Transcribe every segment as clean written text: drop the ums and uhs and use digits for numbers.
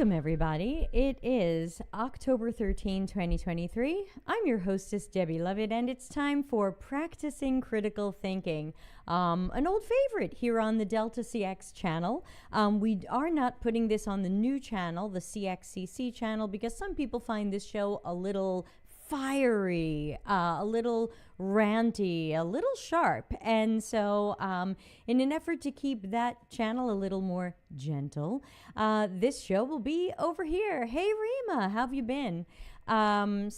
Welcome, everybody. It is October 13, 2023. I'm your hostess, Debbie Lovett, and it's time for Practicing Critical Thinking, an old favorite here on the Delta CX channel. We are not putting this on the new channel, the CXCC channel, because some people find this show a little fiery, a little ranty, a little sharp. And so, in an effort to keep that channel a little more gentle, this show will be over here. Hey, Rima, how have you been? The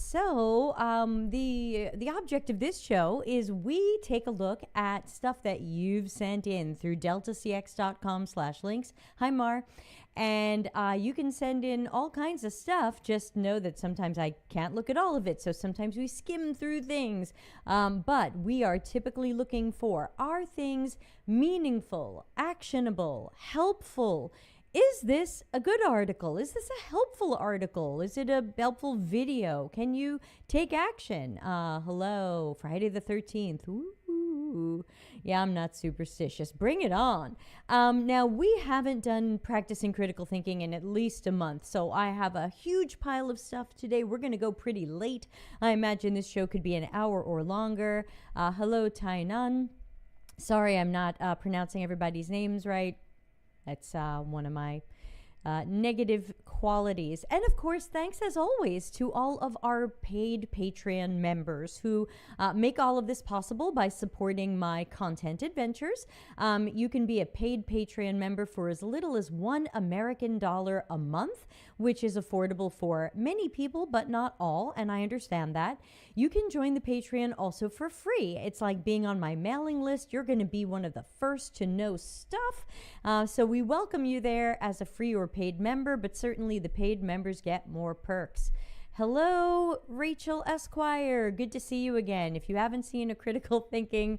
object of this show is we take a look at stuff that you've sent in through deltacx.com/links. Hi, Mar. And you can send in all kinds of stuff. Just know that sometimes I can't look at all of it, so sometimes we skim through things. But we are typically looking for, are things meaningful, actionable, helpful? Is this a good article? Is this a helpful article? Is it a helpful video? Can you take action? Hello, Friday the 13th. Ooh. Yeah, I'm not superstitious. Bring it on. Now, we haven't done practicing critical thinking in at least a month, so I have a huge pile of stuff today. We're going to go pretty late. I imagine this show could be an hour or longer. Hello, Tainan. Sorry, I'm not pronouncing everybody's names right. That's one of my negative qualities. And of course, thanks as always to all of our paid Patreon members who make all of this possible by supporting my content adventures. You can be a paid Patreon member for as little as $1 American a month, which is affordable for many people, but not all, and I understand that. You can join the Patreon also for free. It's like being on my mailing list. You're going to be one of the first to know stuff. So we welcome you there as a free or paid member, but certainly the paid members get more perks. Hello, Rachel Esquire. Good to see you again. If you haven't seen a critical thinking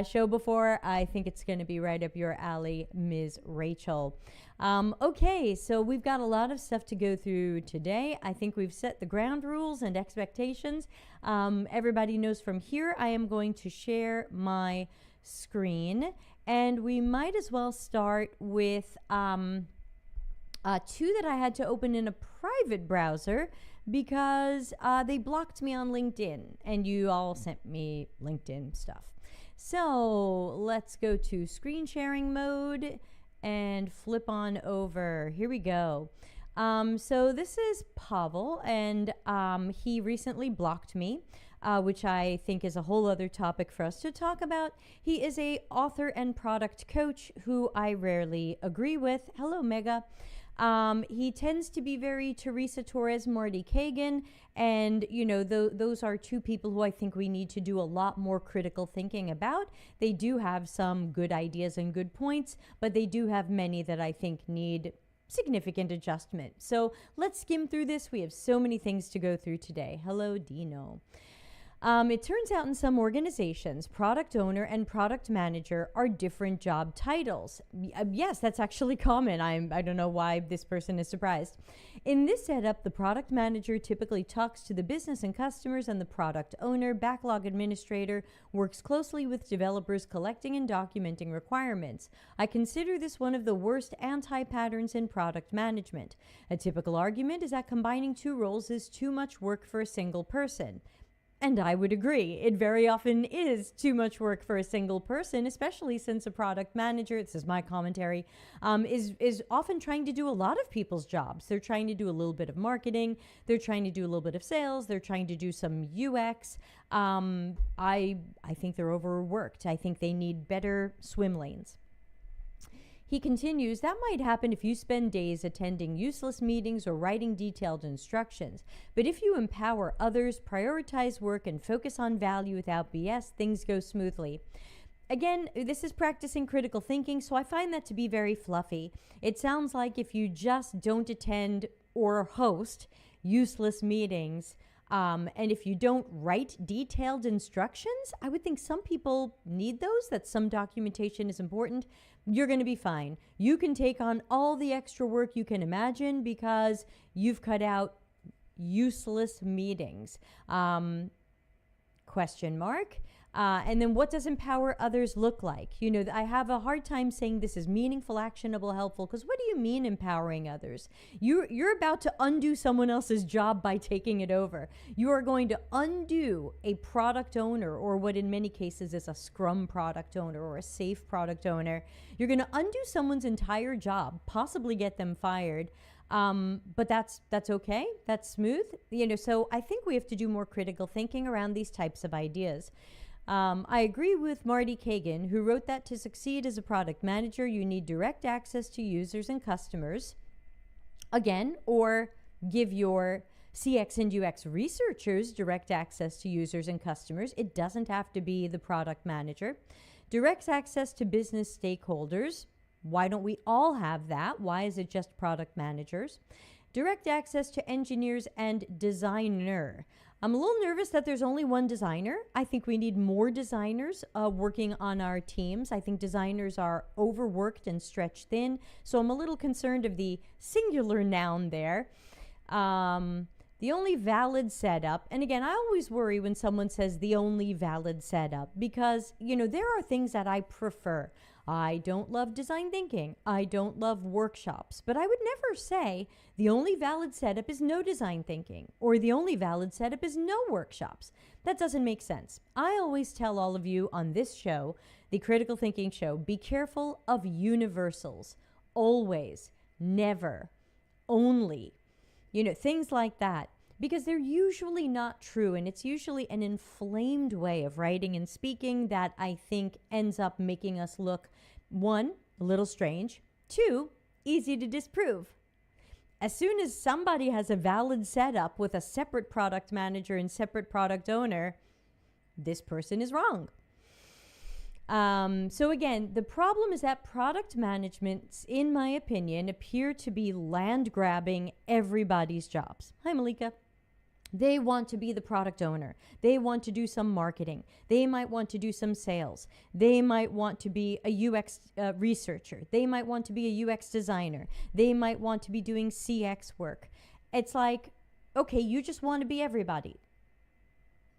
show before, I think it's going to be right up your alley, Ms. Rachel. Okay, so we've got a lot of stuff to go through today. I think we've set the ground rules and expectations. Everybody knows from here I am going to share my screen, and we might as well start with two that I had to open in a private browser because they blocked me on LinkedIn, and you all sent me LinkedIn stuff. So let's go to screen sharing mode and flip on over. Here we go. So this is Pavel, and he recently blocked me, which I think is a whole other topic for us to talk about. He is a author and product coach who I rarely agree with. Hello, Mega. He tends to be very Teresa Torres, Marty Kagan, and, you know, those are two people who I think we need to do a lot more critical thinking about. They do have some good ideas and good points, but they do have many that I think need significant adjustment. So let's skim through this. We have so many things to go through today. Hello, Dino. It turns out in some organizations, product owner and product manager are different job titles. Yes, that's actually common. I don't know why this person is surprised. In this setup, the product manager typically talks to the business and customers, and the product owner, backlog administrator, works closely with developers collecting and documenting requirements. I consider this one of the worst anti-patterns in product management. A typical argument is that combining two roles is too much work for a single person. And I would agree. It very often is too much work for a single person, especially since a product manager, this is my commentary, is often trying to do a lot of people's jobs. They're trying to do a little bit of marketing. They're trying to do a little bit of sales. They're trying to do some UX. I think they're overworked. I think they need better swim lanes. He continues, that might happen if you spend days attending useless meetings or writing detailed instructions. But if you empower others, prioritize work, and focus on value without BS, things go smoothly. Again, this is practicing critical thinking, so I find that to be very fluffy. It sounds like if you just don't attend or host useless meetings, and if you don't write detailed instructions, I would think some people need those, that some documentation is important. You're going to be fine. You can take on all the extra work you can imagine because you've cut out useless meetings. Question mark. And then what does empower others look like? You know, I have a hard time saying this is meaningful, actionable, helpful, because what do you mean empowering others? You're about to undo someone else's job by taking it over. You are going to undo a product owner, or what in many cases is a Scrum product owner or a safe product owner. You're going to undo someone's entire job, possibly get them fired. But that's okay. That's smooth. You know, so I think we have to do more critical thinking around these types of ideas. I agree with Marty Kagan, who wrote that to succeed as a product manager, you need direct access to users and customers. Again, or give your CX and UX researchers direct access to users and customers. It doesn't have to be the product manager. Direct access to business stakeholders. Why don't we all have that? Why is it just product managers? Direct access to engineers and designer. I'm a little nervous that there's only one designer. I think we need more designers working on our teams. I think designers are overworked and stretched thin. So I'm a little concerned of the singular noun there. The only valid setup, and again, I always worry when someone says the only valid setup because, you know, there are things that I prefer. I don't love design thinking. I don't love workshops. But I would never say the only valid setup is no design thinking or the only valid setup is no workshops. That doesn't make sense. I always tell all of you on this show, the Critical Thinking Show, be careful of universals. Always, never, only, you know, things like that. Because they're usually not true, and it's usually an inflamed way of writing and speaking that I think ends up making us look, one, a little strange, two, easy to disprove. As soon as somebody has a valid setup with a separate product manager and separate product owner, this person is wrong. So again, the problem is that product managements, in my opinion, appear to be land grabbing everybody's jobs. Hi, Malika. They want to be the product owner. They want to do some marketing. They might want to do some sales. They might want to be a UX researcher. They might want to be a UX designer. They might want to be doing CX work. It's like, okay, you just want to be everybody.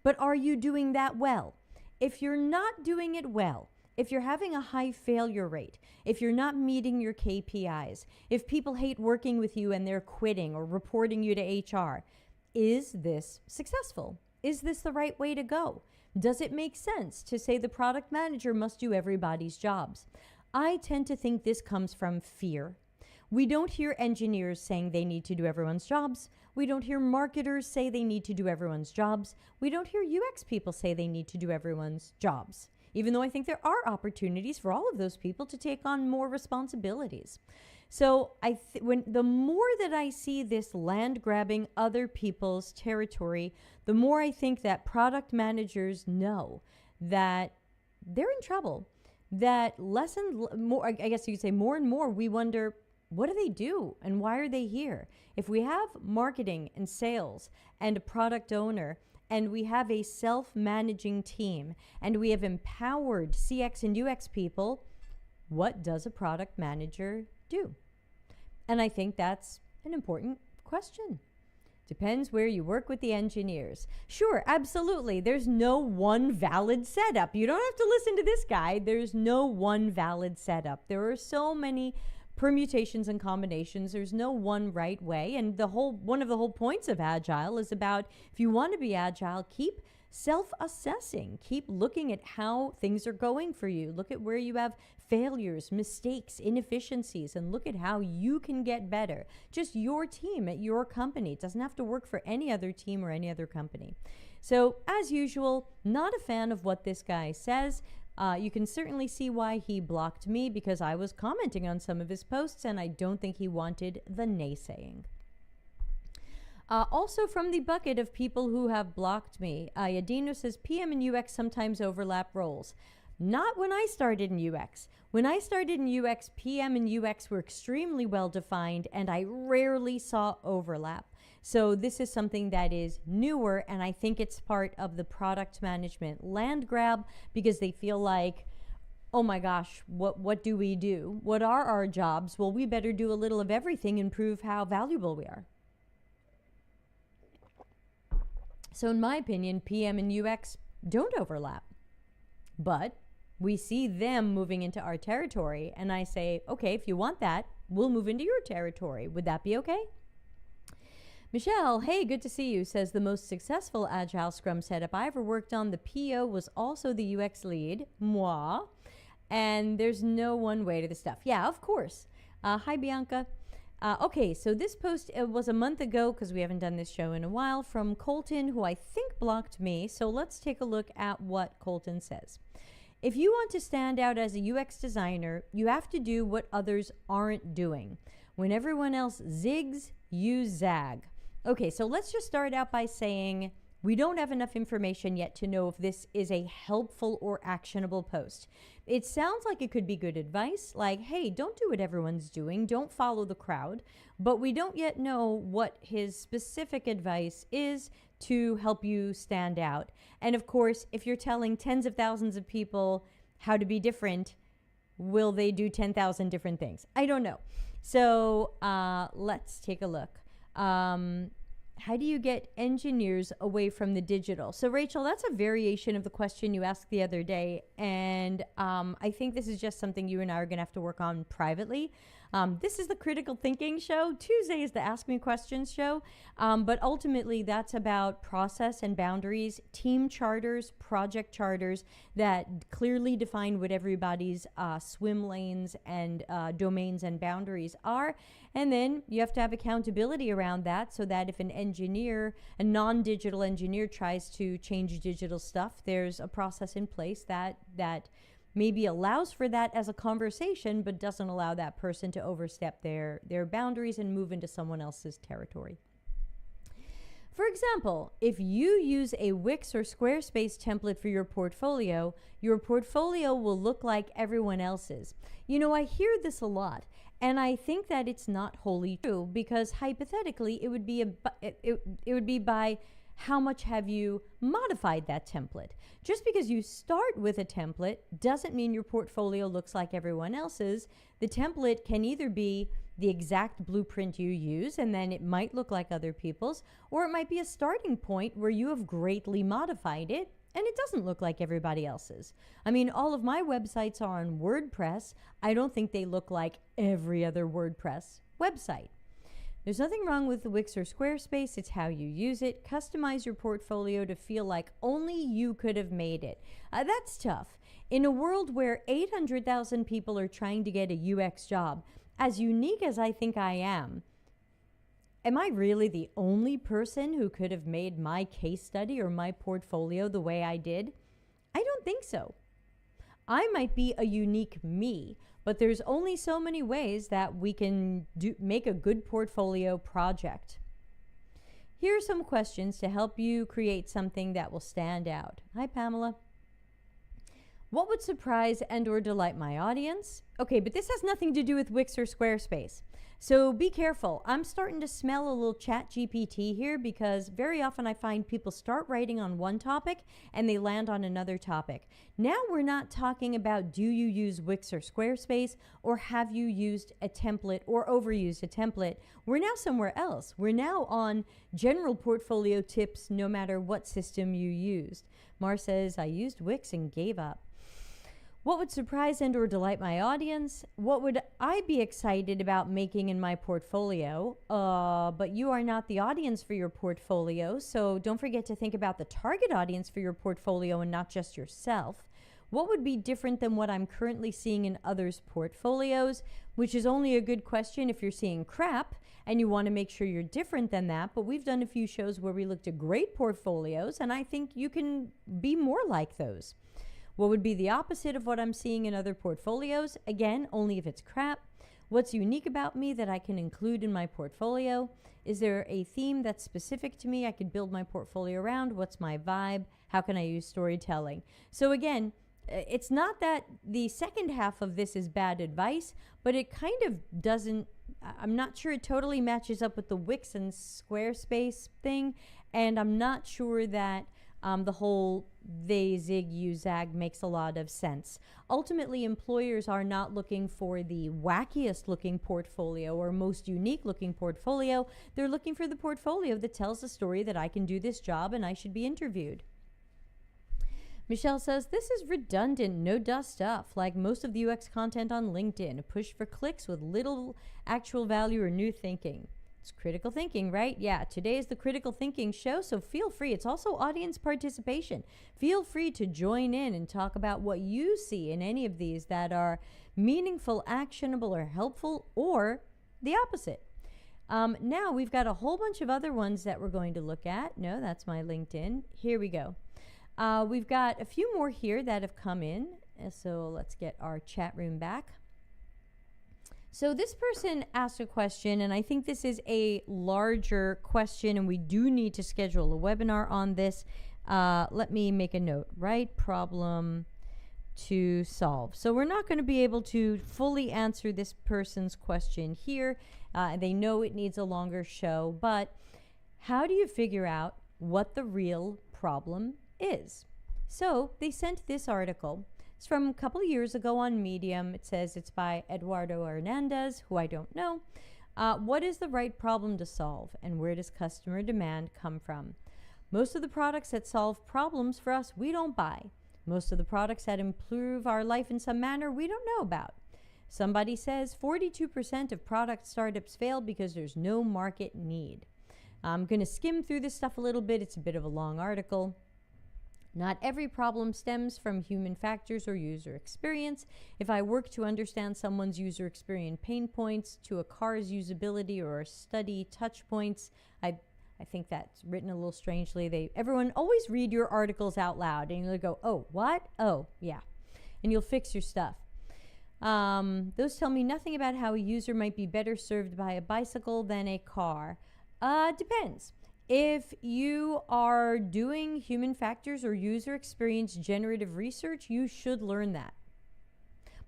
But are you doing that well? If you're not doing it well, if you're having a high failure rate, if you're not meeting your KPIs, if people hate working with you and they're quitting or reporting you to HR, is this successful? Is this the right way to go? Does it make sense to say the product manager must do everybody's jobs? I tend to think this comes from fear. We don't hear engineers saying they need to do everyone's jobs. We don't hear marketers say they need to do everyone's jobs. We don't hear UX people say they need to do everyone's jobs, even though I think there are opportunities for all of those people to take on more responsibilities. So when the more that I see this land grabbing other people's territory, the more I think that product managers know that they're in trouble. That more, I guess you could say more and more, we wonder, what do they do and why are they here? If we have marketing and sales and a product owner and we have a self-managing team and we have empowered CX and UX people, what does a product manager do? And I think that's an important question. Depends where you work with the engineers. Sure, absolutely. There's no one valid setup. You don't have to listen to this guy. There's no one valid setup. There are so many permutations and combinations. There's no one right way. And one of the whole points of Agile is about, if you want to be Agile, keep self-assessing. Keep looking at how things are going for you. Look at where you have failures, mistakes, inefficiencies, and look at how you can get better. Just your team at your company. It doesn't have to work for any other team or any other company. So, as usual, not a fan of what this guy says. You can certainly see why he blocked me, because I was commenting on some of his posts and I don't think he wanted the naysaying. Also from the bucket of people who have blocked me, Yadino says PM and UX sometimes overlap roles. Not when I started in UX. When I started in UX, PM and UX were extremely well defined and I rarely saw overlap. So this is something that is newer, and I think it's part of the product management land grab, because they feel like, oh my gosh, what do we do? What are our jobs? Well, we better do a little of everything and prove how valuable we are. So in my opinion, PM and UX don't overlap. but we see them moving into our territory, and I say, okay, if you want that, we'll move into your territory. Would that be okay? Michelle, hey, good to see you, says the most successful Agile Scrum setup I ever worked on. The PO was also the UX lead, moi, and there's no one way to the stuff. Yeah, of course. Hi, Bianca. Okay, so this post was a month ago because we haven't done this show in a while from Colton, who I think blocked me. So let's take a look at what Colton says. If you want to stand out as a UX designer, you have to do what others aren't doing. When everyone else zigs, you zag. Okay, so let's just start out by saying we don't have enough information yet to know if this is a helpful or actionable post. It sounds like it could be good advice, like, hey, don't do what everyone's doing, don't follow the crowd, but we don't yet know what his specific advice is to help you stand out. And of course, if you're telling tens of thousands of people how to be different, will they do 10,000 different things? I don't know. So let's take a look. How do you get engineers away from the digital? So Rachel, that's a variation of the question you asked the other day. And I think this is just something you and I are going to have to work on privately. This is the Critical Thinking Show. Tuesday is the Ask Me Questions show. But ultimately, that's about process and boundaries, team charters, project charters that clearly define what everybody's swim lanes and domains and boundaries are. And then you have to have accountability around that so that if an engineer, a non-digital engineer, tries to change digital stuff, there's a process in place that maybe allows for that as a conversation, but doesn't allow that person to overstep their boundaries and move into someone else's territory. For example, if you use a Wix or Squarespace template for your portfolio will look like everyone else's. You know, I hear this a lot, and I think that it's not wholly true, because hypothetically, it would be by how much have you modified that template. Just because you start with a template doesn't mean your portfolio looks like everyone else's. The template can either be the exact blueprint you use, and then it might look like other people's, or it might be a starting point where you have greatly modified it and it doesn't look like everybody else's. I mean, all of my websites are on WordPress. I don't think they look like every other WordPress website. There's nothing wrong with the Wix or Squarespace. It's how you use it. Customize your portfolio to feel like only you could have made it. That's tough. In a world where 800,000 people are trying to get a UX job, as unique as I think I am I really the only person who could have made my case study or my portfolio the way I did? I don't think so. I might be a unique me, but there's only so many ways that we can make a good portfolio project. Here are some questions to help you create something that will stand out. Hi, Pamela. What would surprise and or delight my audience? Okay, but this has nothing to do with Wix or Squarespace. So be careful. I'm starting to smell a little ChatGPT here, because very often I find people start writing on one topic and they land on another topic. Now we're not talking about do you use Wix or Squarespace, or have you used a template or overused a template. We're now somewhere else. We're now on general portfolio tips no matter what system you used. Mar says, I used Wix and gave up. What would surprise and or delight my audience? What would I be excited about making in my portfolio? But you are not the audience for your portfolio, so don't forget to think about the target audience for your portfolio and not just yourself. What would be different than what I'm currently seeing in others' portfolios? Which is only a good question if you're seeing crap and you want to make sure you're different than that. But we've done a few shows where we looked at great portfolios, and I think you can be more like those. What would be the opposite of what I'm seeing in other portfolios? Again, only if it's crap. What's unique about me that I can include in my portfolio? Is there a theme that's specific to me I could build my portfolio around? What's my vibe? How can I use storytelling? So again, it's not that the second half of this is bad advice, but it kind of doesn't, I'm not sure it totally matches up with the Wix and Squarespace thing, and I'm not sure that the whole they zig, you zag makes a lot of sense. Ultimately, employers are not looking for the wackiest looking portfolio or most unique looking portfolio. They're looking for the portfolio that tells the story that I can do this job and I should be interviewed. Michelle says, this is redundant, no dust stuff, like most of the UX content on LinkedIn, a push for clicks with little actual value or new thinking. It's critical thinking, right? Yeah, today is the critical thinking show, so feel free. It's also audience participation. Feel free to join in and talk about what you see in any of these that are meaningful, actionable, or helpful, or the opposite. Now we've got a whole bunch of other ones that we're going to look at. No, that's my LinkedIn. Here we go. We've got a few more here that have come in. So let's get our chat room back. So this person asked a question, and I think this is a larger question, and we do need to schedule a webinar on this. Let me make a note. Right problem to solve. So we're not going to be able to fully answer this person's question here. They know it needs a longer show, but how do you figure out what the real problem is? So they sent this article. It's from a couple of years ago on Medium. It says it's by Eduardo Hernandez, who I don't know. What is the right problem to solve, and where does customer demand come from? Most of the products that solve problems for us, we don't buy. Most of the products that improve our life in some manner, we don't know about. Somebody says 42% of product startups fail because there's no market need. I'm going to skim through this stuff a little bit. It's a bit of a long article. Not every problem stems from human factors or user experience. If I work to understand someone's user experience pain points, to a car's usability or study touch points, I think that's written a little strangely. Everyone always read your articles out loud, and you'll go, oh, what? Oh, yeah. And you'll fix your stuff. Those tell me nothing about how a user might be better served by a bicycle than a car. Depends. If you are doing human factors or user experience generative research, you should learn that.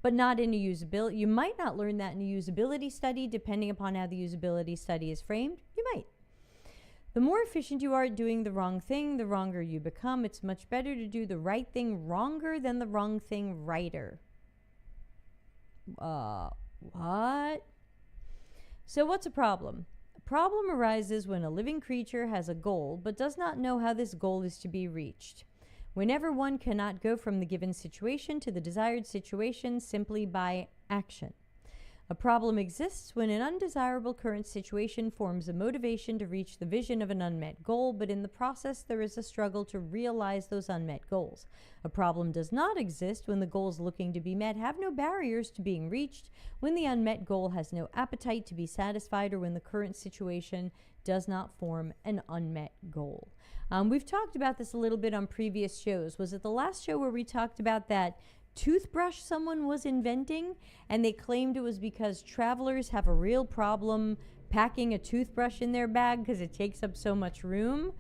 But not in a usability. You might not learn that in a usability study, depending upon how the usability study is framed. You might. The more efficient you are at doing the wrong thing, the wronger you become. It's much better to do the right thing wronger than the wrong thing righter. What? So what's a problem? A problem arises when a living creature has a goal but does not know how this goal is to be reached. Whenever one cannot go from the given situation to the desired situation simply by action. A problem exists when an undesirable current situation forms a motivation to reach the vision of an unmet goal, but in the process there is a struggle to realize those unmet goals. A problem does not exist when the goals looking to be met have no barriers to being reached, when the unmet goal has no appetite to be satisfied, or when the current situation does not form an unmet goal. We've talked about this a little bit on previous shows. Was it the last show where we talked about that toothbrush someone was inventing, and they claimed it was because travelers have a real problem packing a toothbrush in their bag because it takes up so much room?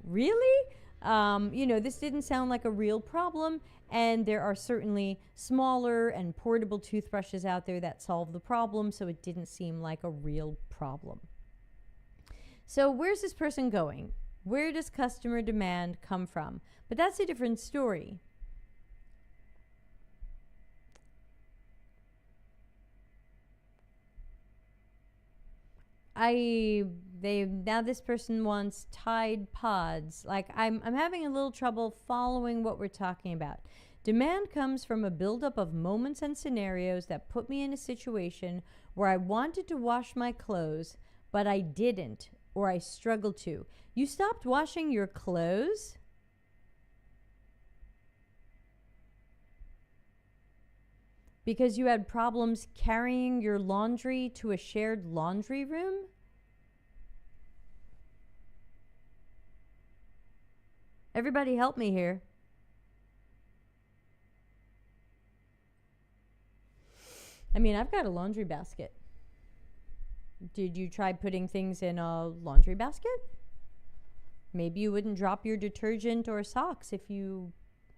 Really? This didn't sound like a real problem, and there are certainly smaller and portable toothbrushes out there that solve the problem, so it didn't seem like a real problem. So where's this person going? Where does customer demand come from? But that's a different story. Now this person wants Tide Pods. Like, I'm having a little trouble following what we're talking about. Demand comes from a buildup of moments and scenarios that put me in a situation where I wanted to wash my clothes, but I didn't, or I struggled to. You stopped washing your clothes? Because you had problems carrying your laundry to a shared laundry room? Everybody help me here. I mean, I've got a laundry basket. Did you try putting things in a laundry basket? Maybe you wouldn't drop your detergent or socks if you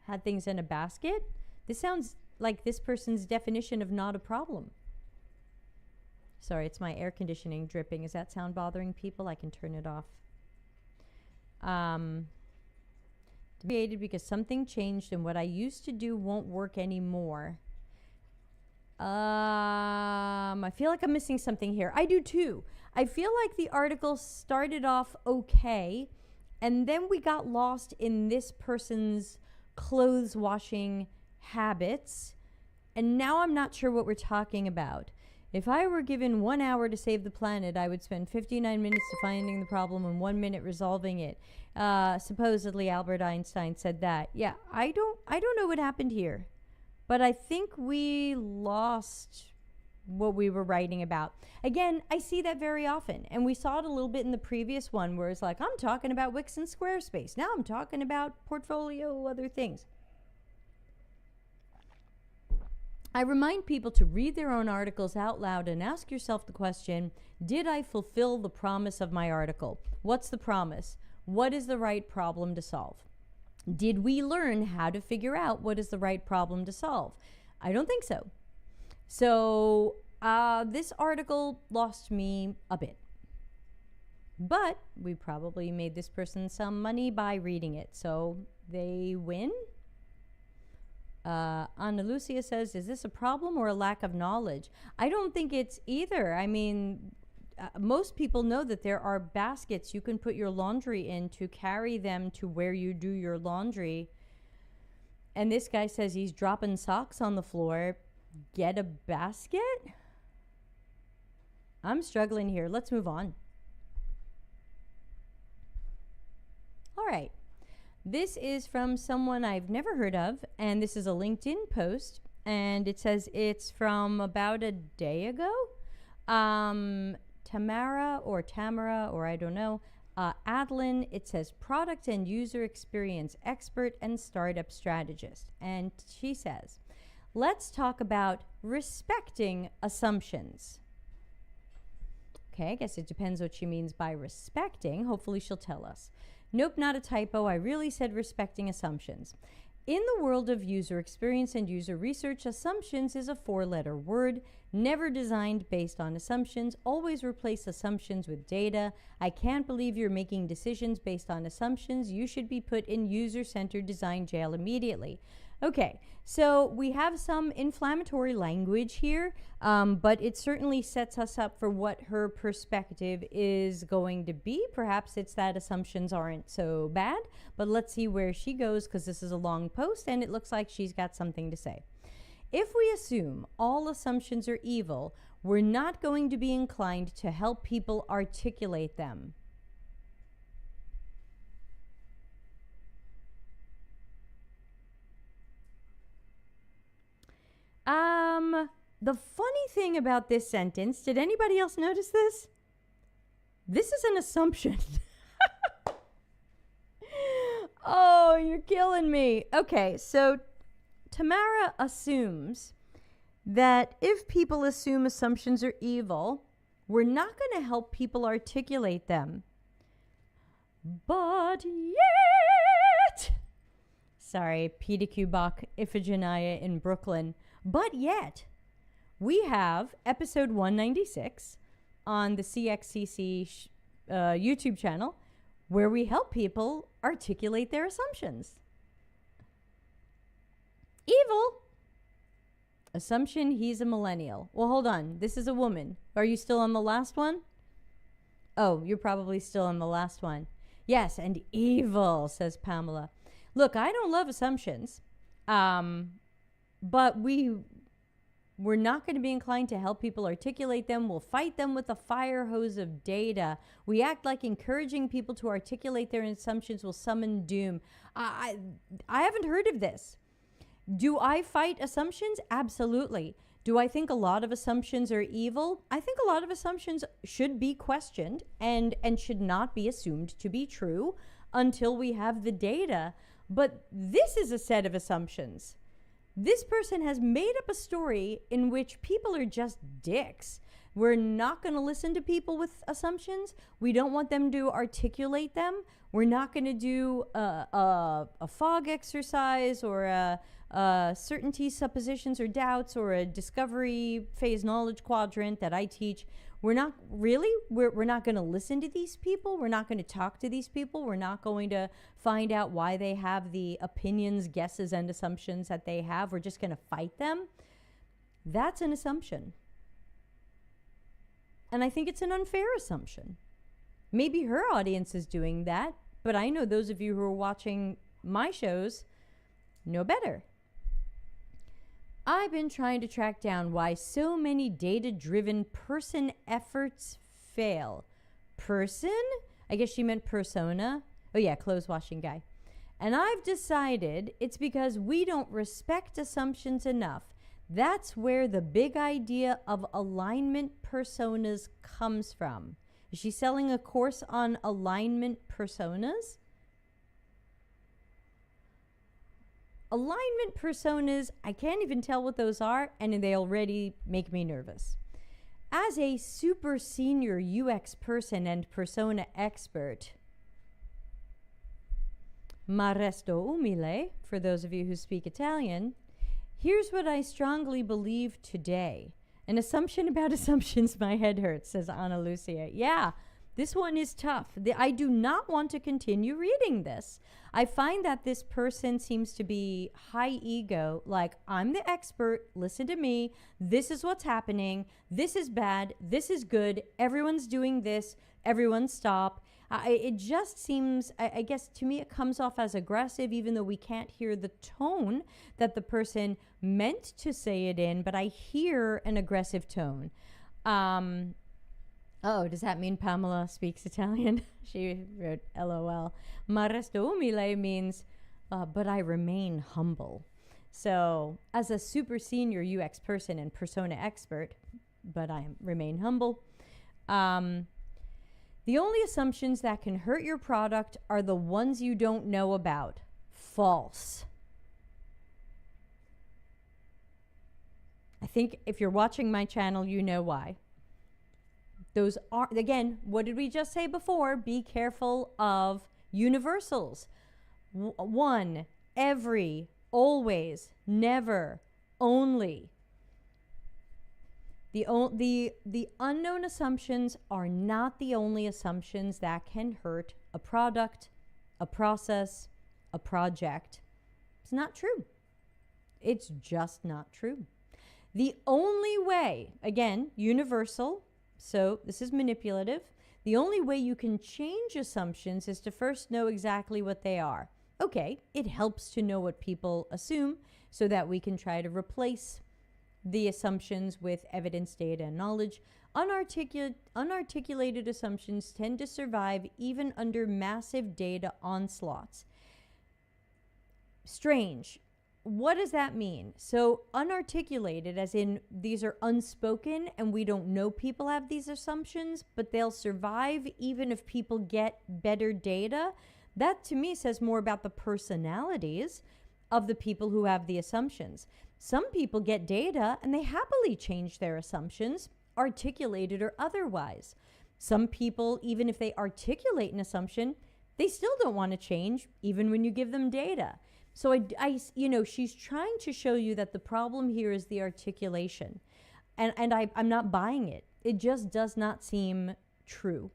had things in a basket. This sounds like this person's definition of not a problem. Sorry, it's my air conditioning dripping. Is that sound bothering people? I can turn it off. Created because something changed and what I used to do won't work anymore. I feel like I'm missing something here. I do too. I feel like the article started off okay, and then we got lost in this person's clothes washing habits. And now I'm not sure what we're talking about. If I were given 1 hour to save the planet, I would spend 59 minutes to finding the problem and 1 minute resolving it. Supposedly Albert Einstein said that. Yeah, I don't know what happened here. But I think we lost what we were writing about. Again, I see that very often. And we saw it a little bit in the previous one where it's like, I'm talking about Wix and Squarespace. Now I'm talking about portfolio, other things. I remind people to read their own articles out loud and ask yourself the question, did I fulfill the promise of my article? What's the promise? What is the right problem to solve? Did we learn how to figure out what is the right problem to solve? I don't think so. So this article lost me a bit. But we probably made this person some money by reading it. So they win. Ana Lucia says, is this a problem or a lack of knowledge? I don't think it's either. I mean, most people know that there are baskets you can put your laundry in to carry them to where you do your laundry. And this guy says he's dropping socks on the floor. Get a basket? I'm struggling here. Let's move on. All right. This is from someone I've never heard of, and this is a LinkedIn post, and it says it's from about a day ago. Tamara, or I don't know, Adlin, it says product and user experience expert and startup strategist. And she says, let's talk about respecting assumptions. Okay, I guess it depends what she means by respecting. Hopefully she'll tell us. Nope, not a typo. I really said respecting assumptions. In the world of user experience and user research, assumptions is a 4-letter word, never designed based on assumptions. Always replace assumptions with data. I can't believe you're making decisions based on assumptions. You should be put in user-centered design jail immediately. Okay, so we have some inflammatory language here, but it certainly sets us up for what her perspective is going to be. Perhaps it's that assumptions aren't so bad, but let's see where she goes because this is a long post and it looks like she's got something to say. If we assume all assumptions are evil, we're not going to be inclined to help people articulate them. The funny thing about this sentence, did anybody else notice this? This is an assumption. Oh, you're killing me. Okay, so Tamara assumes that if people assume assumptions are evil, we're not going to help people articulate them. But yet, sorry, Peter Bach, Iphigenia in Brooklyn. But yet, we have episode 196 on the CXCC YouTube channel where we help people articulate their assumptions. Evil. Assumption, he's a millennial. Well, hold on. This is a woman. Are you still on the last one? Oh, you're probably still on the last one. Yes, and evil, says Pamela. Look, I don't love assumptions. But we're not going to be inclined to help people articulate them. We'll fight them with a fire hose of data. We act like encouraging people to articulate their assumptions will summon doom. I haven't heard of this. Do I fight assumptions? Absolutely. Do I think a lot of assumptions are evil? I think a lot of assumptions should be questioned and should not be assumed to be true until we have the data. But this is a set of assumptions. This person has made up a story in which people are just dicks. We're not going to listen to people with assumptions. We don't want them to articulate them. We're not going to do a fog exercise or a certainty suppositions or doubts or a discovery phase knowledge quadrant that I teach. We're not really, we're not going to listen to these people. We're not going to talk to these people. We're not going to find out why they have the opinions, guesses, and assumptions that they have. We're just going to fight them. That's an assumption. And I think it's an unfair assumption. Maybe her audience is doing that, but I know those of you who are watching my shows know better. I've been trying to track down why so many data-driven person efforts fail. Person? I guess she meant persona. Oh yeah, clothes washing guy. And I've decided it's because we don't respect assumptions enough. That's where the big idea of alignment personas comes from. Is she selling a course on alignment personas? Alignment personas, I can't even tell what those are, and they already make me nervous. As a super senior UX person and persona expert, ma resto umile, for those of you who speak Italian, here's what I strongly believe today. An assumption about assumptions, my head hurts, says Ana Lucia. Yeah, this one is tough. I do not want to continue reading this. I find that this person seems to be high ego, like, I'm the expert, listen to me, this is what's happening, this is bad, this is good, everyone's doing this, everyone stop. It just seems, I guess to me it comes off as aggressive, even though we can't hear the tone that the person meant to say it in, but I hear an aggressive tone. Oh, does that mean Pamela speaks Italian? She wrote LOL. Ma resto umile means, but I remain humble. So, as a super senior UX person and persona expert, but I remain humble, the only assumptions that can hurt your product are the ones you don't know about. False. I think if you're watching my channel, you know why. Those are, again, what did we just say before? Be careful of universals. One, every, always, never, only. The unknown assumptions are not the only assumptions that can hurt a product, a process, a project. It's not true. It's just not true. The only way, again, universal, so this is manipulative. The only way you can change assumptions is to first know exactly what they are. Okay, it helps to know what people assume so that we can try to replace the assumptions with evidence, data, and knowledge. Unarticulated assumptions tend to survive even under massive data onslaughts. Strange. What does that mean? So unarticulated, as in these are unspoken and we don't know people have these assumptions, but they'll survive even if people get better data. That to me says more about the personalities of the people who have the assumptions. Some people get data and they happily change their assumptions, articulated or otherwise. Some people, even if they articulate an assumption, they still don't want to change, even when you give them data. So you know, she's trying to show you that the problem here is the articulation. And I'm not buying it. It just does not seem true.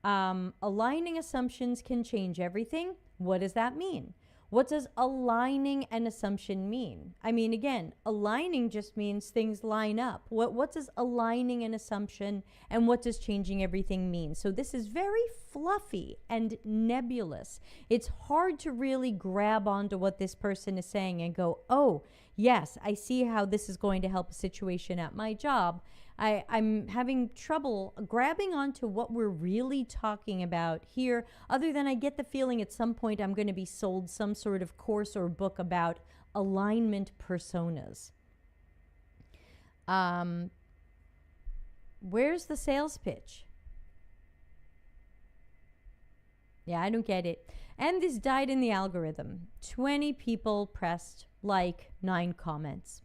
Aligning assumptions can change everything. What does that mean? What does aligning an assumption mean? I mean, again, aligning just means things line up. What does aligning an assumption and what does changing everything mean? So this is very fluffy and nebulous. It's hard to really grab onto what this person is saying and go, oh, yes, I see how this is going to help a situation at my job. I'm having trouble grabbing onto what we're really talking about here, other than I get the feeling at some point I'm going to be sold some sort of course or book about alignment personas. Where's the sales pitch? Yeah, I don't get it. And this died in the algorithm. 20 people pressed like, 9 comments.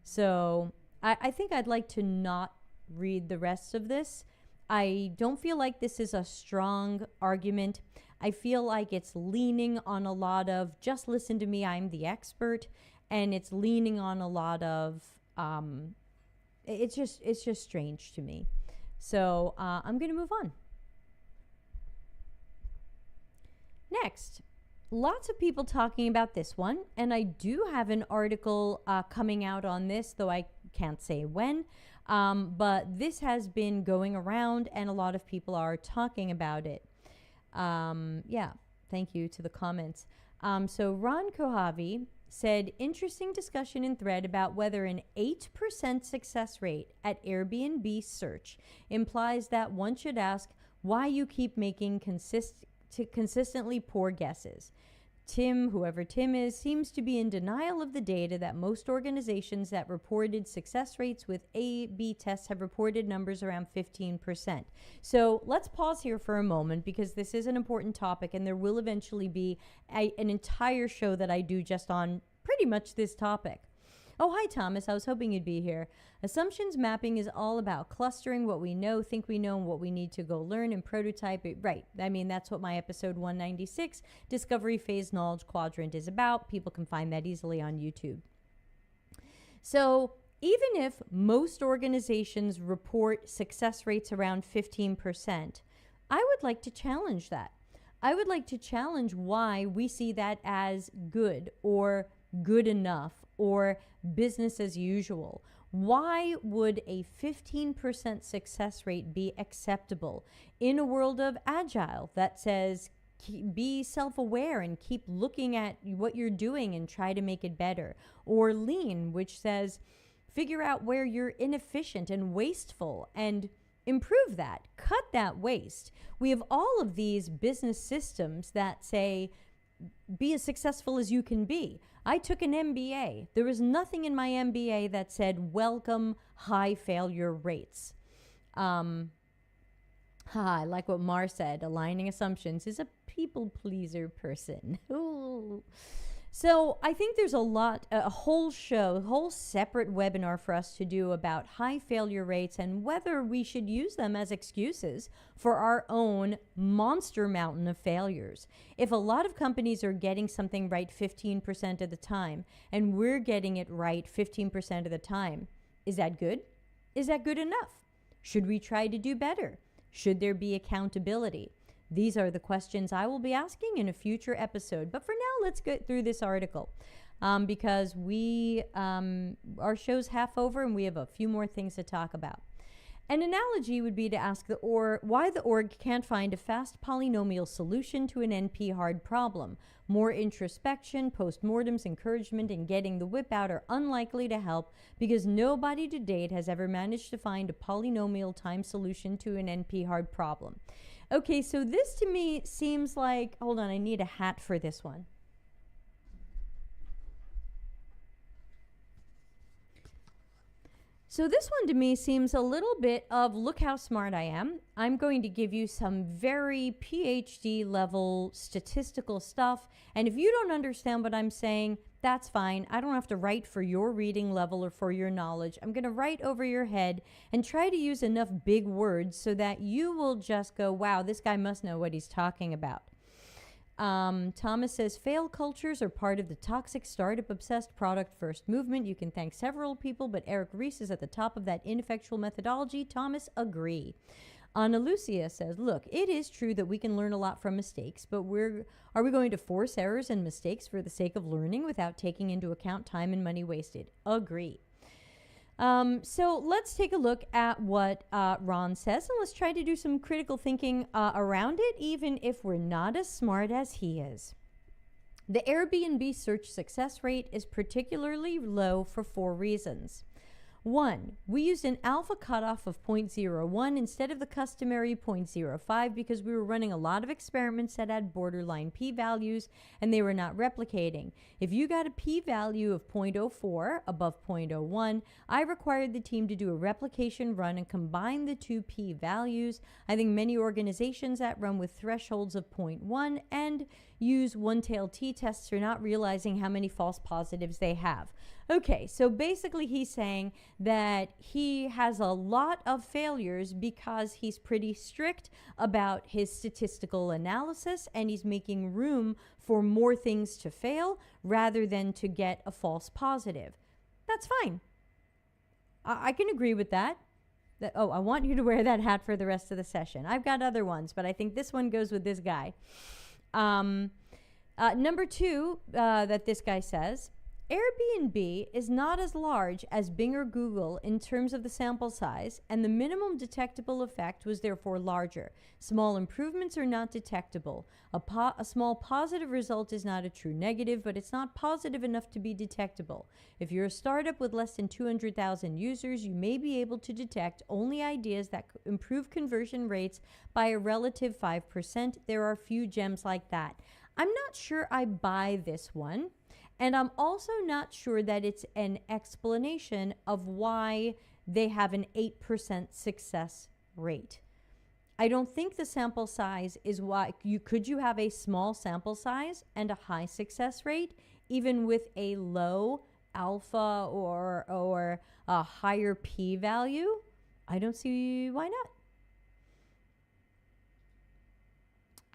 So I think I'd like to not read the rest of this. I don't feel like this is a strong argument. I feel like it's leaning on a lot of, just listen to me, I'm the expert. And it's leaning on a lot of, it's just strange to me. So I'm going to move on. Next, lots of people talking about this one, and I do have an article coming out on this, though I can't say when, but this has been going around and a lot of people are talking about it. Yeah, thank you to the comments. So Ron Kohavi said, interesting discussion in thread about whether an 8% success rate at Airbnb search implies that one should ask why you keep making consistently poor guesses. Tim, whoever Tim is, seems to be in denial of the data that most organizations that reported success rates with A/B tests have reported numbers around 15%. So let's pause here for a moment because this is an important topic and there will eventually be an entire show that I do just on pretty much this topic. Oh, hi, Thomas. I was hoping you'd be here. Assumptions mapping is all about clustering what we know, think we know, and what we need to go learn and prototype it. Right. I mean, that's what my episode 196, Discovery Phase Knowledge Quadrant, is about. People can find that easily on YouTube. So even if most organizations report success rates around 15%, I would like to challenge that. I would like to challenge why we see that as good or good enough or business as usual. Why would a 15% success rate be acceptable in a world of agile that says be self-aware and keep looking at what you're doing and try to make it better? Or lean, which says figure out where you're inefficient and wasteful and improve that, cut that waste. We have all of these business systems that say be as successful as you can be. I took an MBA. There was nothing in my MBA that said welcome high failure rates. I like what Mar said. Aligning assumptions is a people pleaser person. Ooh. So I think there's a whole separate webinar for us to do about high failure rates and whether we should use them as excuses for our own monster mountain of failures. If a lot of companies are getting something right 15% of the time and we're getting it right 15% of the time, is that good? Is that good enough? Should we try to do better? Should there be accountability? These are the questions I will be asking in a future episode. But for now, let's get through this article because our show's half over and we have a few more things to talk about. An analogy would be to ask why the org can't find a fast polynomial solution to an NP hard problem. More introspection, postmortems, encouragement, and getting the whip out are unlikely to help because nobody to date has ever managed to find a polynomial time solution to an NP hard problem. Okay, so this to me seems like, hold on, I need a hat for this one. So this one to me seems a little bit of look how smart I am. I'm going to give you some very PhD level statistical stuff. And if you don't understand what I'm saying, that's fine. I don't have to write for your reading level or for your knowledge. I'm going to write over your head and try to use enough big words so that you will just go, wow, this guy must know what he's talking about. Thomas says, fail cultures are part of the toxic startup-obsessed product-first movement. You can thank several people, but Eric Ries is at the top of that ineffectual methodology. Thomas, agree. Ana Lucia says, look, it is true that we can learn a lot from mistakes, but are we going to force errors and mistakes for the sake of learning without taking into account time and money wasted? Agree. So let's take a look at what Ron says, and let's try to do some critical thinking around it, even if we're not as smart as he is. The Airbnb search success rate is particularly low for 4 reasons. 1, we used an alpha cutoff of 0.01 instead of the customary 0.05 because we were running a lot of experiments that had borderline p-values and they were not replicating. If you got a p-value of 0.04 above 0.01, I required the team to do a replication run and combine the 2 p-values. I think many organizations that run with thresholds of 0.1 and use one-tailed t-tests are not realizing how many false positives they have. Okay, so basically he's saying that he has a lot of failures because he's pretty strict about his statistical analysis and he's making room for more things to fail rather than to get a false positive. That's fine. I can agree with that. I want you to wear that hat for the rest of the session. I've got other ones, but I think this one goes with this guy. Number 2 that this guy says, Airbnb is not as large as Bing or Google in terms of the sample size, and the minimum detectable effect was therefore larger. Small improvements are not detectable. A small positive result is not a true negative, but it's not positive enough to be detectable. If you're a startup with less than 200,000 users, you may be able to detect only ideas that improve conversion rates by a relative 5%. There are few gems like that. I'm not sure I buy this one. And I'm also not sure that it's an explanation of why they have an 8% success rate. I don't think the sample size is why could you have a small sample size and a high success rate even with a low alpha or a higher p value? I don't see why not.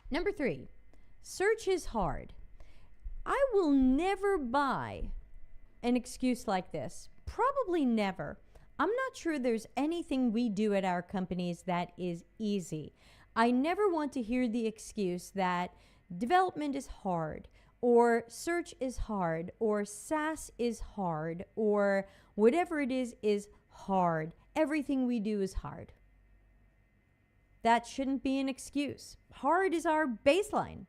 Number 3, search is hard. I will never buy an excuse like this. Probably never. I'm not sure there's anything we do at our companies that is easy. I never want to hear the excuse that development is hard, or search is hard, or SaaS is hard, or whatever it is hard. Everything we do is hard. That shouldn't be an excuse. Hard is our baseline.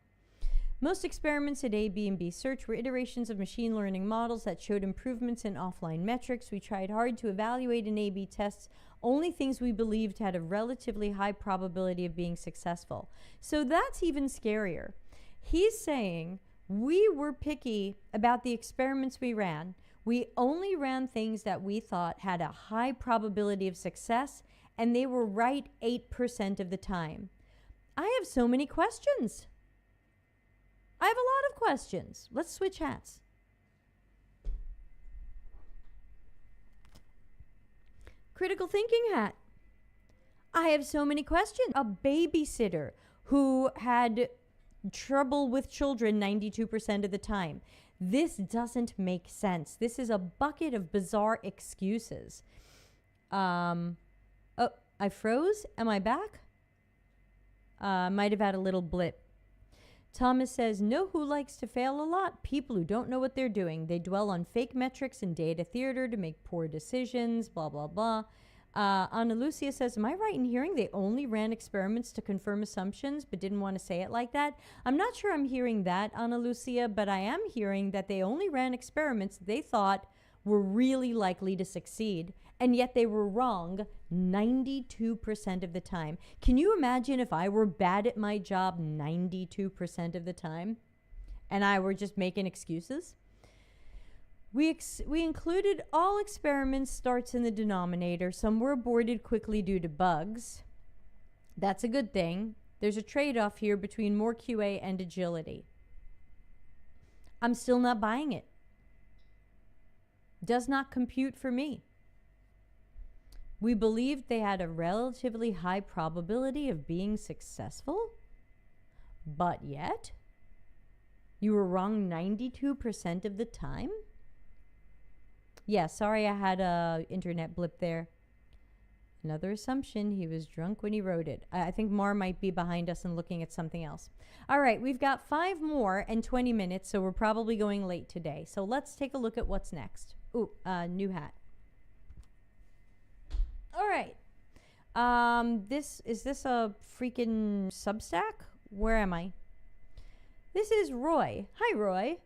Most experiments at Airbnb Search were iterations of machine learning models that showed improvements in offline metrics. We tried hard to evaluate in A/B tests only things we believed had a relatively high probability of being successful. So that's even scarier. He's saying we were picky about the experiments we ran. We only ran things that we thought had a high probability of success, and they were right 8% of the time. I have so many questions. I have a lot of questions. Let's switch hats. Critical thinking hat. I have so many questions. A babysitter who had trouble with children 92% of the time. This doesn't make sense. This is a bucket of bizarre excuses. Oh, I froze. Am I back? Might have had a little blip. Thomas says, know who likes to fail a lot? People who don't know what they're doing. They dwell on fake metrics and data theater to make poor decisions, blah, blah, blah. Ana Lucia says, am I right in hearing they only ran experiments to confirm assumptions but didn't want to say it like that? I'm not sure I'm hearing that, Ana Lucia, but I am hearing that they only ran experiments they thought were really likely to succeed, and yet they were wrong 92% of the time. Can you imagine if I were bad at my job 92% of the time and I were just making excuses? We included all experiments starts in the denominator. Some were aborted quickly due to bugs. That's a good thing. There's a trade-off here between more QA and agility. I'm still not buying it. Does not compute for me. We believed they had a relatively high probability of being successful, but yet you were wrong 92% of the time? Yeah, sorry I had a internet blip there. Another assumption, he was drunk when he wrote it. I think Mar might be behind us and looking at something else. All right, we've got 5 more and 20 minutes, so we're probably going late today. So let's take a look at what's next. Ooh, new hat. All right. Is this a freaking Substack? Where am I? This is Roy. Hi, Roy.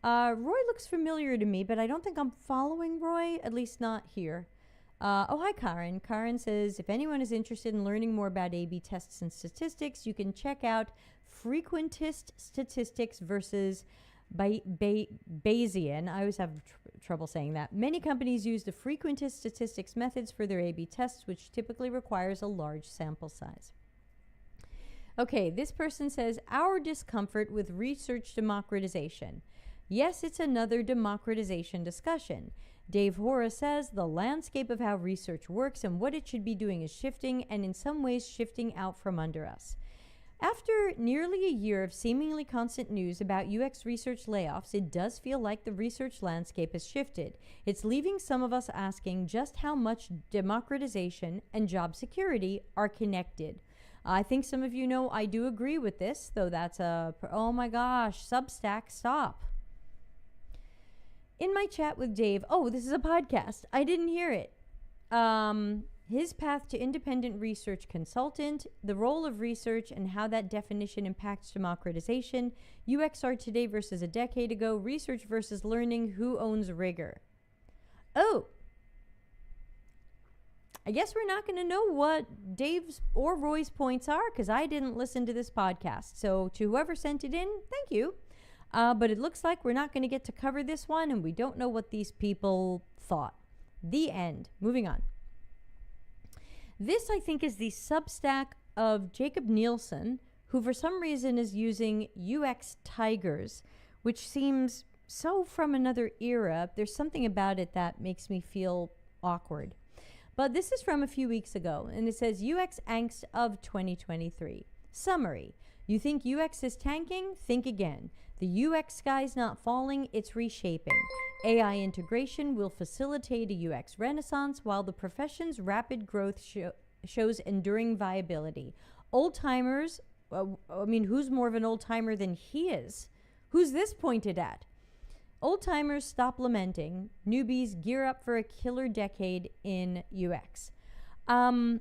Roy looks familiar to me, but I don't think I'm following Roy, at least not here. Oh, hi, Karen. Karen says, if anyone is interested in learning more about A/B tests and statistics, you can check out Frequentist Statistics versus Bayesian. I always have trouble saying that. Many companies use the Frequentist statistics methods for their A/B tests, which typically requires a large sample size. Okay, this person says, our discomfort with research democratization. Yes, it's another democratization discussion. Dave Hora says, the landscape of how research works and what it should be doing is shifting, and in some ways shifting out from under us. After nearly a year of seemingly constant news about UX research layoffs, it does feel like the research landscape has shifted. It's leaving some of us asking just how much democratization and job security are connected. I think some of you know I do agree with this, though that's oh my gosh, Substack, stop. In my chat with Dave, this is a podcast. I didn't hear it. His path to independent research consultant, the role of research and how that definition impacts democratization, UXR today versus a decade ago, research versus learning, who owns rigor. Oh, I guess we're not going to know what Dave's or Roy's points are because I didn't listen to this podcast. So to whoever sent it in, thank you. But it looks like we're not going to get to cover this one, and we don't know what these people thought. The end. Moving on. This, I think, is the Substack of Jacob Nielsen, who for some reason is using UX Tigers, which seems so from another era. There's something about it that makes me feel awkward. But this is from a few weeks ago, and it says UX Angst of 2023. Summary. You think UX is tanking? Think again. The UX sky's not falling, it's reshaping. AI integration will facilitate a UX renaissance while the profession's rapid growth shows enduring viability. Old-timers, who's more of an old-timer than he is? Who's this pointed at? Old-timers stop lamenting. Newbies gear up for a killer decade in UX. I'm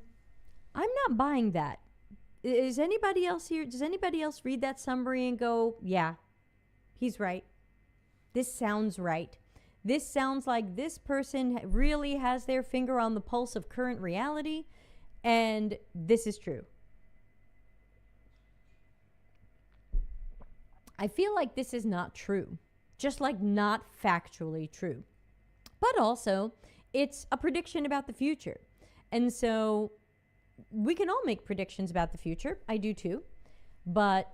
not buying that. Is anybody else here? Does anybody else read that summary and go, yeah, he's right. This sounds right. This sounds like this person really has their finger on the pulse of current reality, and this is true. I feel like this is not true, just like not factually true. But also, it's a prediction about the future. And so we can all make predictions about the future. I do too. But,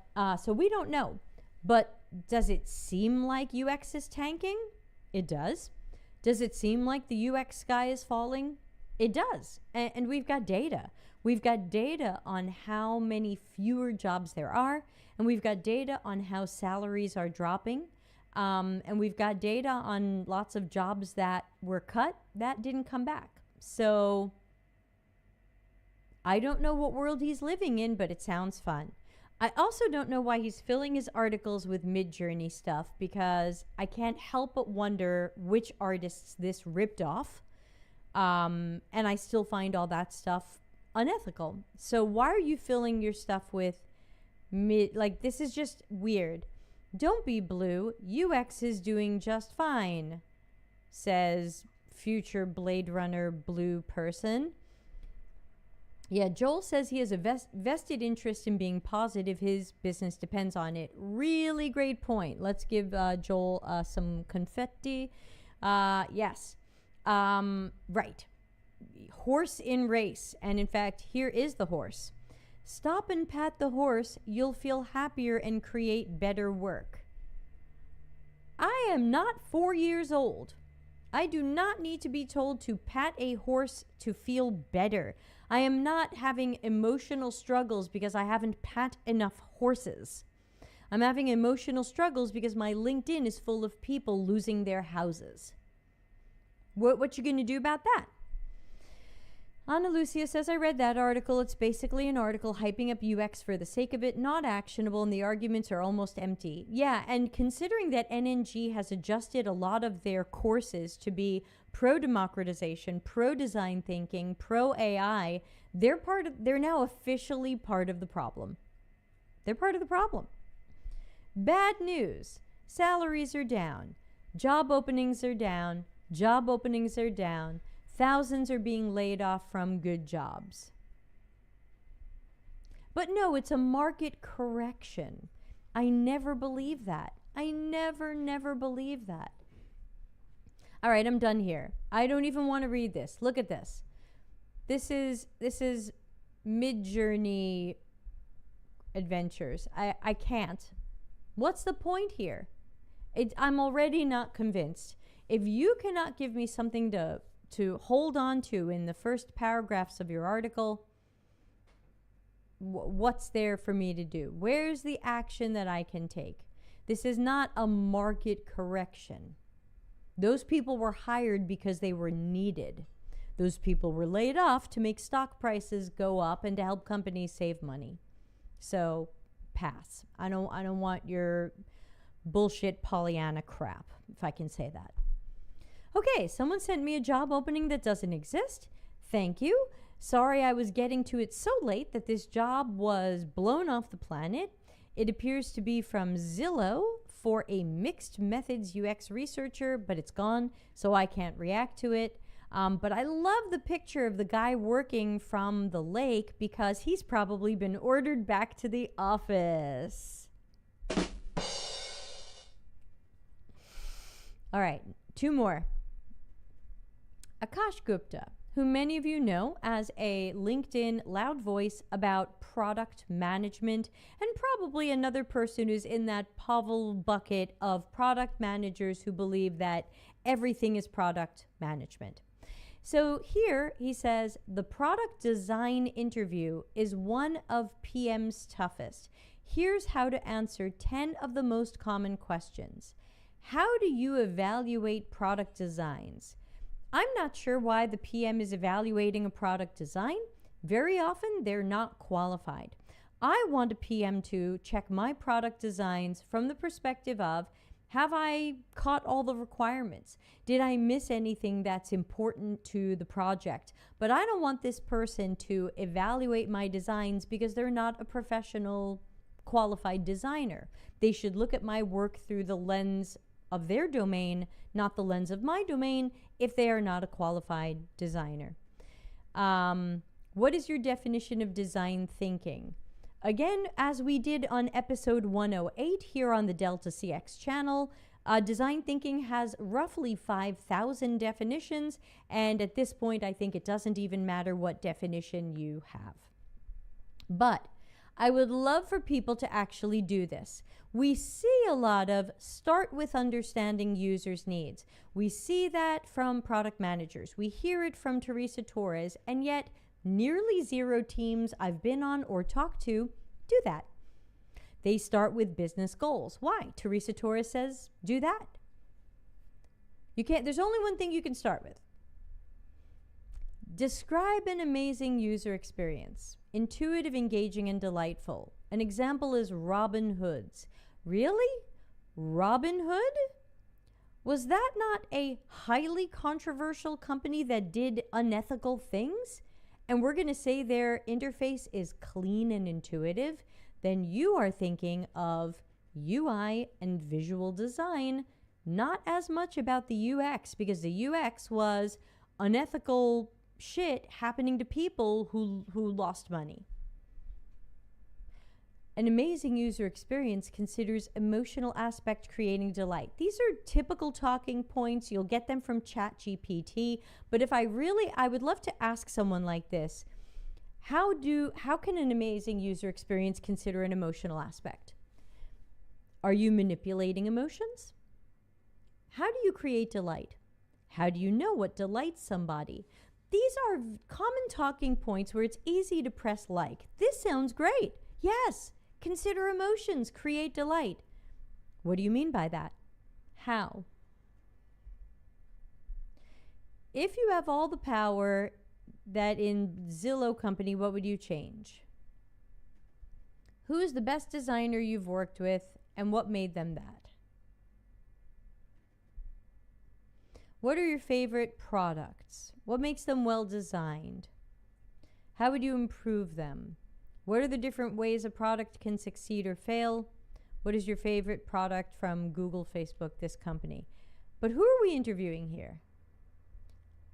so we don't know. But does it seem like UX is tanking? It does. Does it seem like the UX sky is falling? It does. And we've got data. We've got data on how many fewer jobs there are. And we've got data on how salaries are dropping. And we've got data on lots of jobs that were cut that didn't come back. So I don't know what world he's living in, but it sounds fun. I also don't know why he's filling his articles with Midjourney stuff, because I can't help but wonder which artists this ripped off. And I still find all that stuff unethical. So why are you filling your stuff with this is just weird. Don't be blue. UX is doing just fine, says future Blade Runner blue person. Yeah, Joel says he has a vested interest in being positive. His business depends on it. Really great point. Let's give Joel some confetti. Yes. Right. Horse in race. And in fact, here is the horse. Stop and pat the horse. You'll feel happier and create better work. I am not 4 years old. I do not need to be told to pat a horse to feel better. I am not having emotional struggles because I haven't pat enough horses. I'm having emotional struggles because my LinkedIn is full of people losing their houses. What you going to do about that? Ana Lucia says, I read that article. It's basically an article hyping up UX for the sake of it, not actionable, and the arguments are almost empty. Yeah, and considering that NNG has adjusted a lot of their courses to be pro-democratization, pro-design thinking, pro-AI, they're now officially part of the problem. They're part of the problem. Bad news. Salaries are down. Job openings are down. Job openings are down. Thousands are being laid off from good jobs. But no, it's a market correction. I never believe that. I never believe that. All right, I'm done here. I don't even want to read this. Look at this. This is Midjourney adventures. I can't. What's the point here? I'm already not convinced. If you cannot give me something to hold on to in the first paragraphs of your article, what's there for me to do? Where's the action that I can take? This is not a market correction. Those people were hired because they were needed. Those people were laid off to make stock prices go up and to help companies save money. So pass. I don't want your bullshit Pollyanna crap, if I can say that. Okay, someone sent me a job opening that doesn't exist. Thank you. Sorry I was getting to it so late that this job was blown off the planet. It appears to be from Zillow for a mixed methods UX researcher, but it's gone, so I can't react to it. But I love the picture of the guy working from the lake because he's probably been ordered back to the office. All right, 2 more. Akash Gupta, who many of you know as a LinkedIn loud voice about product management, and probably another person who's in that Pavel bucket of product managers who believe that everything is product management. So here he says the product design interview is one of PM's toughest. Here's how to answer 10 of the most common questions. How do you evaluate product designs? I'm not sure why the PM is evaluating a product design. Very often, they're not qualified. I want a PM to check my product designs from the perspective of, have I caught all the requirements? Did I miss anything that's important to the project? But I don't want this person to evaluate my designs because they're not a professional, qualified designer. They should look at my work through the lens of their domain, not the lens of my domain, if they are not a qualified designer. What is your definition of design thinking? Again, as we did on episode 108 here on the Delta CX channel, design thinking has roughly 5,000 definitions, and at this point, I think it doesn't even matter what definition you have. But I would love for people to actually do this. We see a lot of start with understanding users' needs. We see that from product managers. We hear it from Teresa Torres, and yet nearly zero teams I've been on or talked to do that. They start with business goals. Why? Teresa Torres says, do that. You can't, there's only one thing you can start with. Describe an amazing user experience. Intuitive, engaging, and delightful. An example is Robinhood's. Really? Robinhood? Was that not a highly controversial company that did unethical things? And we're going to say their interface is clean and intuitive? Then you are thinking of UI and visual design, not as much about the UX, because the UX was unethical shit happening to people who lost money. An amazing user experience considers emotional aspect creating delight. These are typical talking points. You'll get them from ChatGPT. But if I would love to ask someone like this, how can an amazing user experience consider an emotional aspect? Are you manipulating emotions? How do you create delight? How do you know what delights somebody? These are common talking points where it's easy to press like. This sounds great. Yes. Consider emotions, create delight. What do you mean by that? How? If you have all the power that in Zillow company, what would you change? Who is the best designer you've worked with and what made them that? What are your favorite products? What makes them well designed? How would you improve them? What are the different ways a product can succeed or fail? What is your favorite product from Google, Facebook, this company? But who are we interviewing here?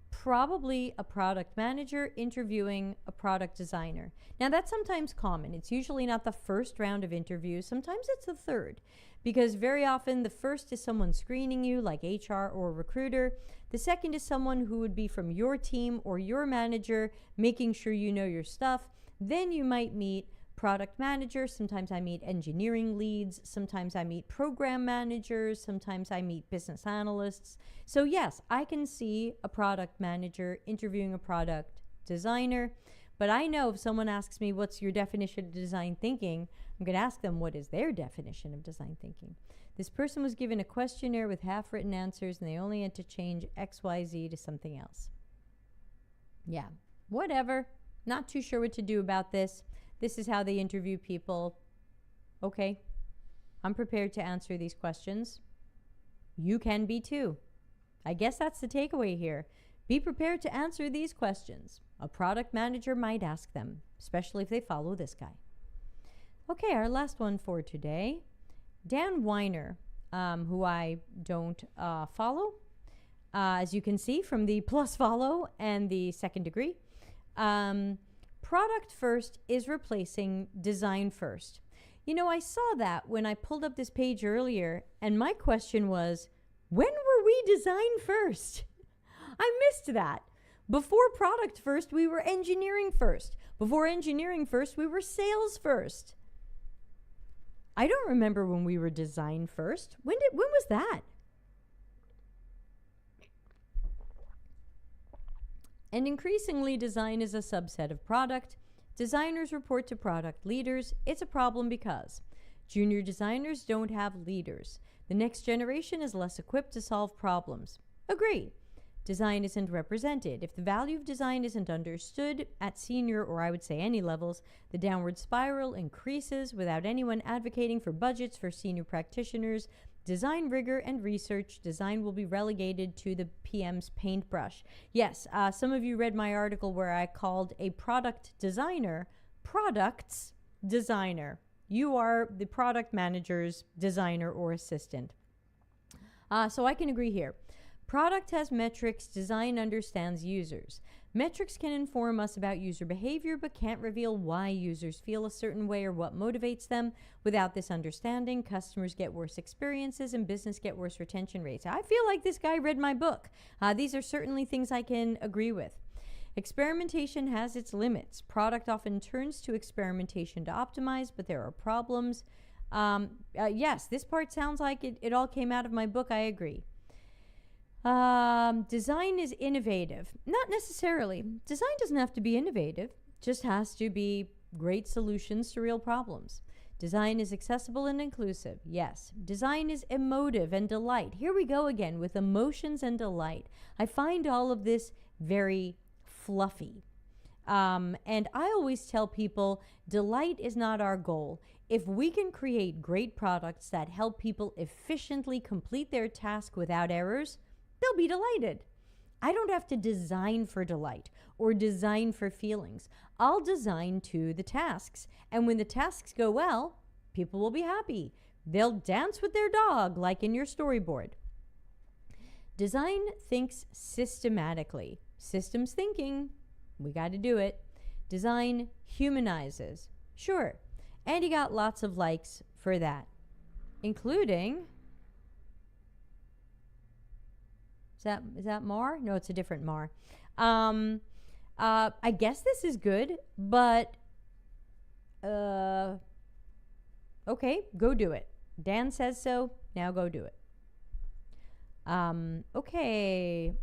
Probably a product manager interviewing a product designer. Now that's sometimes common. It's usually not the first round of interviews. Sometimes it's the third, because very often the first is someone screening you like HR or recruiter. The second is someone who would be from your team or your manager, making sure you know your stuff. Then you might meet product managers. Sometimes I meet engineering leads. Sometimes I meet program managers. Sometimes I meet business analysts. So yes, I can see a product manager interviewing a product designer. But I know if someone asks me, what's your definition of design thinking? I'm going to ask them, what is their definition of design thinking? This person was given a questionnaire with half-written answers, and they only had to change X, Y, Z to something else. Yeah, whatever. Not too sure what to do about this. This is how they interview people. Okay, I'm prepared to answer these questions. You can be too. I guess that's the takeaway here. Be prepared to answer these questions. A product manager might ask them, especially if they follow this guy. Okay, our last one for today. Dan Weiner, who I don't follow, as you can see from the plus follow and the second degree. Product first is replacing design first. You know, I saw that when I pulled up this page earlier, and my question was, when were we design first? I missed that. Before product first, we were engineering first. Before engineering first, we were sales first. I don't remember when we were design first. When was that? And increasingly, design is a subset of product. Designers report to product leaders. It's a problem because junior designers don't have leaders. The next generation is less equipped to solve problems. Agree. Design isn't represented. If the value of design isn't understood at senior, or I would say any levels, the downward spiral increases without anyone advocating for budgets for senior practitioners. Design rigor and research. Design will be relegated to the PM's paintbrush. Yes, some of you read my article where I called a product designer products designer. You are the product manager's designer or assistant. So I can agree here. Product has metrics, design understands users. Metrics can inform us about user behavior, but can't reveal why users feel a certain way or what motivates them. Without this understanding, customers get worse experiences and business get worse retention rates. I feel like this guy read my book. These are certainly things I can agree with. Experimentation has its limits. Product often turns to experimentation to optimize, but there are problems. Yes, this part sounds like it all came out of my book. I agree. Design is innovative. Not necessarily. Design doesn't have to be innovative. It just has to be great solutions to real problems. Design is accessible and inclusive. Yes. Design is emotive and delight. Here we go again with emotions and delight. I find all of this very fluffy. And I always tell people, delight is not our goal. If we can create great products that help people efficiently complete their task without errors, they'll be delighted. I don't have to design for delight or design for feelings. I'll design to the tasks. And when the tasks go well, people will be happy. They'll dance with their dog, like in your storyboard. Design thinks systematically. Systems thinking, we got to do it. Design humanizes. Sure. And he got lots of likes for that, including... Is that Mar? No, it's a different Mar. I guess this is good, but okay, go do it. Dan says so. Now go do it. Okay.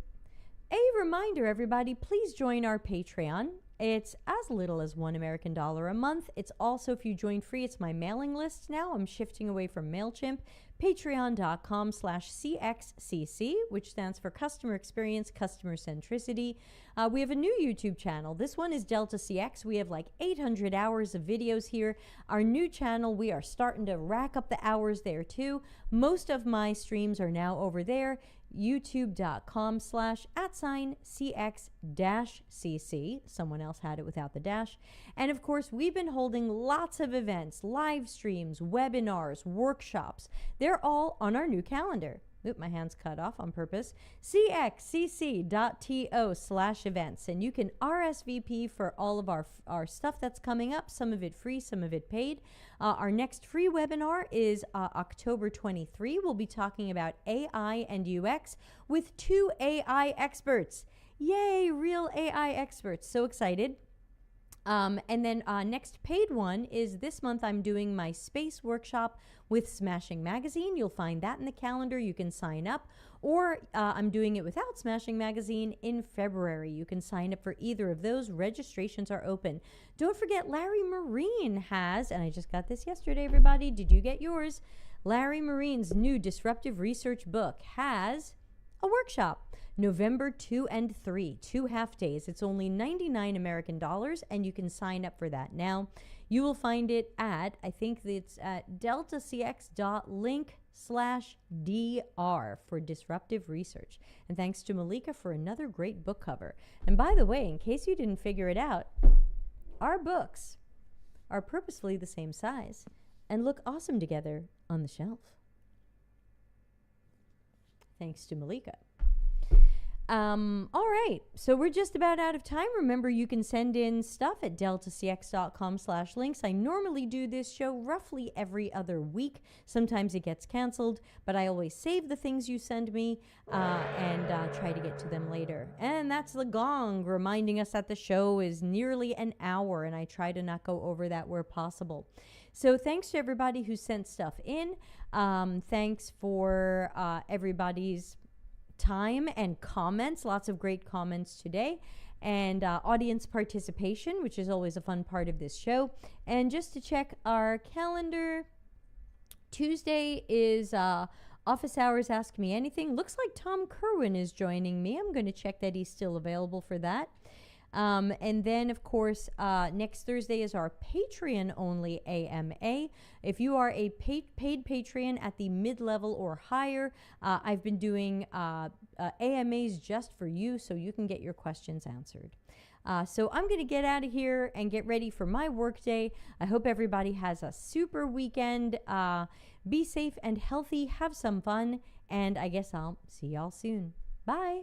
A reminder, everybody, please join our Patreon. It's as little as $1 American a month. It's also, if you join free, it's my mailing list now. I'm shifting away from MailChimp. Patreon.com/CXCC, which stands for Customer Experience, Customer Centricity. We have a new YouTube channel. This one is Delta CX. We have like 800 hours of videos here. Our new channel, we are starting to rack up the hours there too. Most of my streams are now over there. youtube.com/@CX-CC. Someone else had it without the dash. And of course, we've been holding lots of events, live streams, webinars, workshops. They're all on our new calendar. Oop, my hand's cut off on purpose. cxcc.to/events. And you can RSVP for all of our stuff that's coming up, some of it free, some of it paid. Our next free webinar is October 23. We'll be talking about AI and UX with 2 AI experts. Yay, real AI experts. So excited. And then next paid one is this month I'm doing my space workshop with Smashing Magazine. You'll find that in the calendar. You can sign up. Or I'm doing it without Smashing Magazine in February. You can sign up for either of those. Registrations are open. Don't forget Larry Marine has, and I just got this yesterday, everybody. Did you get yours? Larry Marine's new disruptive research book has a workshop. November 2 and 3, 2 half days. It's only 99 American dollars, and you can sign up for that now. You will find it at, I think it's at deltacx.link dr for disruptive research. And thanks to Malika for another great book cover. And by the way, in case you didn't figure it out, our books are purposefully the same size and look awesome together on the shelf. Thanks to Malika. All right, so we're just about out of time. Remember, you can send in stuff at deltacx.com/links. I normally do this show roughly every other week. Sometimes it gets canceled, but I always save the things you send me and try to get to them later. And that's the gong reminding us that the show is nearly an hour, and I try to not go over that where possible. So thanks to everybody who sent stuff in. Thanks for everybody's time and comments. Lots of great comments today, and audience participation, which is always a fun part of this show. And just to check our calendar, Tuesday is office hours Ask Me Anything. Looks like Tom Kerwin is joining me. I'm going to check that he's still available for that. And then, of course, next Thursday is our Patreon-only AMA. If you are a paid Patreon at the mid-level or higher, I've been doing AMAs just for you so you can get your questions answered. So I'm going to get out of here and get ready for my work day. I hope everybody has a super weekend. Be safe and healthy. Have some fun. And I guess I'll see y'all soon. Bye.